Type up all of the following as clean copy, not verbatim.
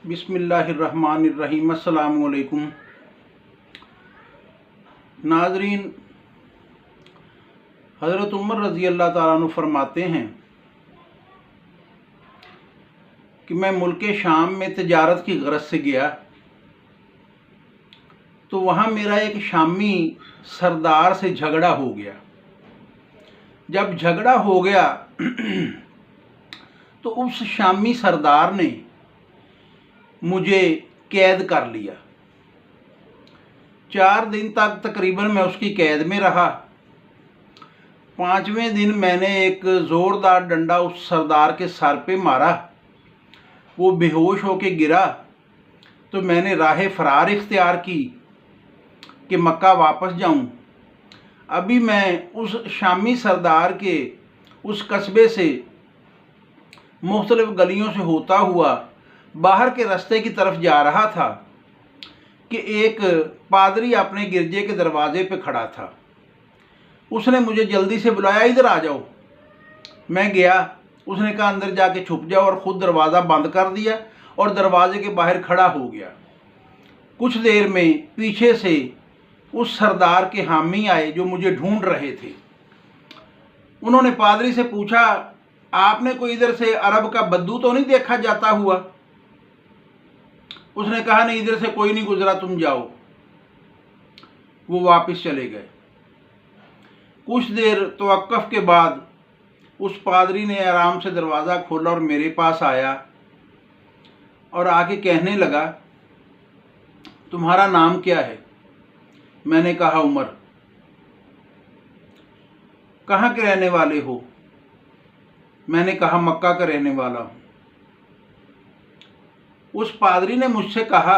बिस्मिल्लाहिर्रहमानिर्रहीम। अस्सलामु अलैकुम नाज़रीन, हज़रत उमर रज़ी अल्लाह ताला अन्हु फरमाते हैं कि मैं मुल्क शाम में तिजारत की गरज से गया तो वहाँ मेरा एक शामी सरदार से झगड़ा हो गया। जब झगड़ा हो गया तो उस शामी सरदार ने मुझे कैद कर लिया। 4 दिन तक तकरीबन मैं उसकी कैद में रहा। 5वें दिन मैंने एक ज़ोरदार डंडा उस सरदार के सर पे मारा। वो बेहोश होके गिरा तो मैंने राह फ़रार इख्तियार की कि मक्का वापस जाऊं। अभी मैं उस शामी सरदार के उस कस्बे से मुख्तलिफ गलियों से होता हुआ बाहर के रास्ते की तरफ जा रहा था कि एक पादरी अपने गिरजे के दरवाजे पे खड़ा था। उसने मुझे जल्दी से बुलाया, इधर आ जाओ। मैं गया। उसने कहा अंदर जाके छुप जाओ, और ख़ुद दरवाज़ा बंद कर दिया और दरवाजे के बाहर खड़ा हो गया। कुछ देर में पीछे से उस सरदार के हामी आए जो मुझे ढूंढ रहे थे। उन्होंने पादरी से पूछा, आपने कोई इधर से अरब का बद्दू तो नहीं देखा जाता हुआ? उसने कहा, नहीं, इधर से कोई नहीं गुजरा, तुम जाओ। वो वापस चले गए। कुछ देर तवक्कुफ़ के बाद उस पादरी ने आराम से दरवाज़ा खोला और मेरे पास आया और आके कहने लगा, तुम्हारा नाम क्या है? मैंने कहा, उमर। कहाँ के रहने वाले हो? मैंने कहा, मक्का का रहने वाला हूँ। उस पादरी ने मुझसे कहा,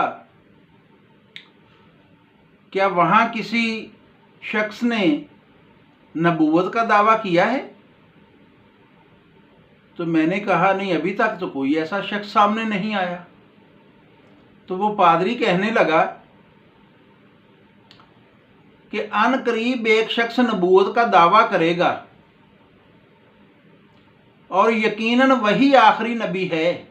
क्या वहाँ किसी शख्स ने नबूवत का दावा किया है? तो मैंने कहा, नहीं, अभी तक तो कोई ऐसा शख्स सामने नहीं आया। तो वो पादरी कहने लगा कि अन करीब एक शख्स नबूवत का दावा करेगा और यकीनन वही आखिरी नबी है,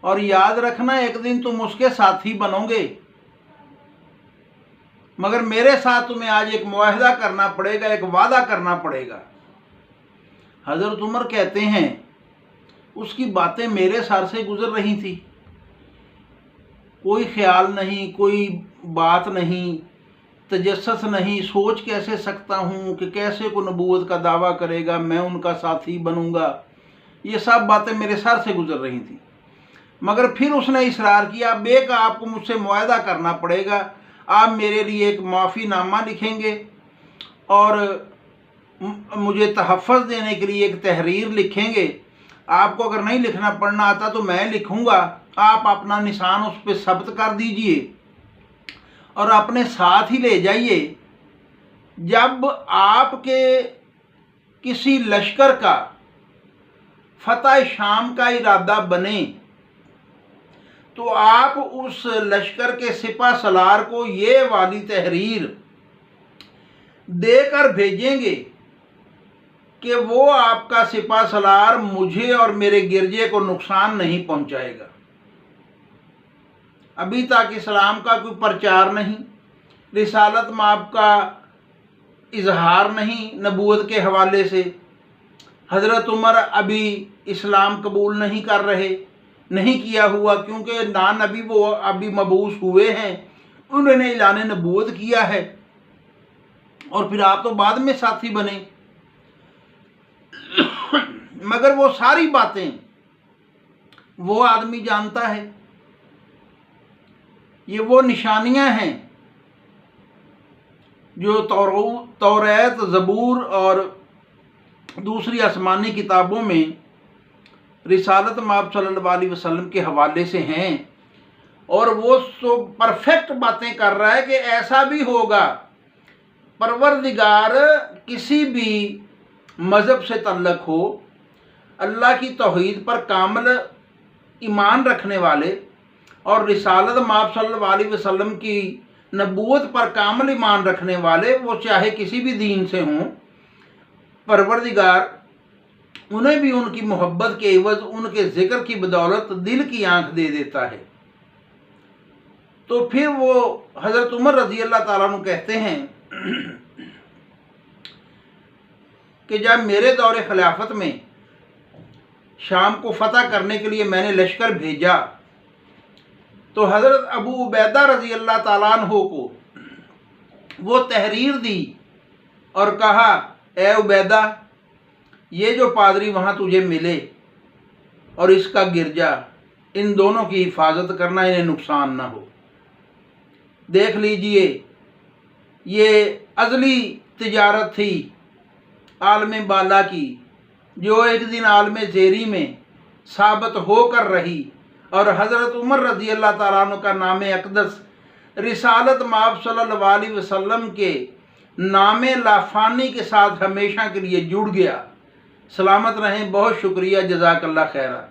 और याद रखना एक दिन तुम उसके साथी बनोगे, मगर मेरे साथ तुम्हें आज एक मुआहदा करना पड़ेगा, एक वादा करना पड़ेगा। हज़रत उमर कहते हैं, उसकी बातें मेरे सर से गुजर रही थी। कोई ख्याल नहीं, कोई बात नहीं, तजस्सुस नहीं, सोच कैसे सकता हूँ कि कैसे को नबूवत का दावा करेगा, मैं उनका साथी बनूंगा। ये सब बातें मेरे सर से गुजर रही थी। मगर फिर उसने इसरार किया, बेक आपको मुझसे मुआहदा करना पड़ेगा। आप मेरे लिए एक माफ़ीनामा लिखेंगे और मुझे तहफ़्फ़ुज़ देने के लिए एक तहरीर लिखेंगे। आपको अगर नहीं लिखना पढ़ना आता तो मैं लिखूंगा, आप अपना निशान उस पर सब्त कर दीजिए और अपने साथ ही ले जाइए। जब आपके किसी लश्कर का फतह शाम का इरादा बने तो आप उस लश्कर के सिपा सलार को ये वाली तहरीर देकर भेजेंगे कि वो आपका सिपा सलार मुझे और मेरे गिरजे को नुकसान नहीं पहुंचाएगा। अभी तक इस्लाम का कोई प्रचार नहीं, रिसालत माब का इजहार नहीं नबूवत के हवाले से। हज़रत उमर अभी इस्लाम कबूल नहीं कर रहे, नहीं किया हुआ, क्योंकि ना नबी वो अभी मबूस हुए हैं, उन्होंने ऐलान नबूवत किया है, और फिर आप तो बाद में साथी बने। मगर वो सारी बातें वो आदमी जानता है। ये वो निशानियां हैं जो तौरात, ज़बूर और दूसरी आसमानी किताबों में रिसालत माब सल्लल्लाहु अलैहि वसल्लम के हवाले से हैं, और वो सो परफेक्ट बातें कर रहा है कि ऐसा भी होगा। परवरदिगार किसी भी मज़हब से तल्लक हो, अल्लाह की तौहीद पर कामिल ईमान रखने वाले और रिसालत माब सल्लल्लाहु अलैहि वसल्लम की नबूवत पर कामिल ईमान रखने वाले, वो चाहे किसी भी दीन से हों, परवरदिगार उन्हें भी उनकी मोहब्बत के एवज उनके जिक्र की बदौलत दिल की आंख दे देता है। तो फिर वो हज़रत उमर रज़ी अल्लाह ताला अन्हु कहते हैं कि जब मेरे दौरे खिलाफत में शाम को फतह करने के लिए मैंने लश्कर भेजा तो हज़रत अबू उबैदा रज़ी अल्लाह ताला अन्हु को वो तहरीर दी और कहा, ए उबैदा, ये जो पादरी वहाँ तुझे मिले और इसका गिरजा, इन दोनों की हिफाजत करना, इन्हें नुकसान ना हो। देख लीजिए, ये अज़ली तिजारत थी आलम बाला की, जो एक दिन आलम ज़ेरी में साबित होकर रही और हज़रत उमर रज़ी अल्लाह ताला अन्हु का नाम अक़दस रिसालत माब सल्लल्लाहु अलैहि वसल्लम के नामे लाफानी के साथ हमेशा के लिए जुड़ गया। सलामत रहें। बहुत शुक्रिया। जज़ाकल्लाह खैरा।